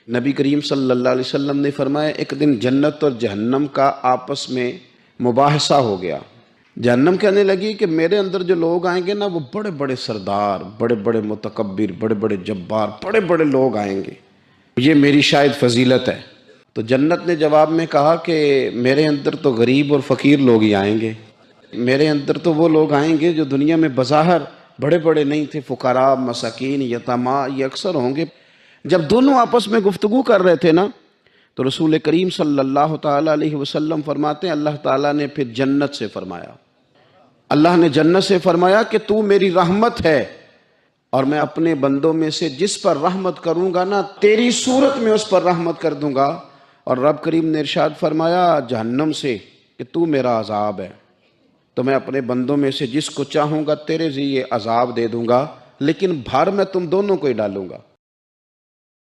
नबी करीम सल्लल्लाहु अलैहि वसल्लम ने फरमाया, एक दिन जन्नत और जहन्नम का आपस में मुबाहसा हो गया। जहन्नम कहने लगी कि मेरे अंदर जो लोग आएंगे ना, वो बड़े बड़े सरदार, बड़े बड़े मुतकब्बिर, बड़े बड़े जब्बार, बड़े बड़े लोग आएंगे, ये मेरी शायद फजीलत है। तो जन्नत ने जवाब में कहा कि मेरे अंदर तो गरीब और फ़कीर लोग ही आएंगे, मेरे अंदर तो वो लोग आएंगे जो दुनिया में बज़ाहिर बड़े बड़े नहीं थे, फ़ुक़रा, मसाकीन, यतामा, ये अक्सर होंगे। जब दोनों आपस में गुफ्तगू कर रहे थे ना, तो रसूल करीम सल्लल्लाहु ताला अलैहि वसल्लम फरमाते हैं, अल्लाह ताला ने फिर जन्नत से फरमाया, अल्लाह ने जन्नत से फरमाया कि तू मेरी रहमत है और मैं अपने बंदों में से जिस पर रहमत करूंगा ना, तेरी सूरत में उस पर रहमत कर दूंगा। और रब करीम ने इरशाद फरमाया जहन्नम से कि तू मेरा अजाब है, तो मैं अपने बंदों में से जिसको चाहूंगा तेरे ज़रिए अजाब दे दूंगा, लेकिन भर मैं तुम दोनों को ही डालूंगा।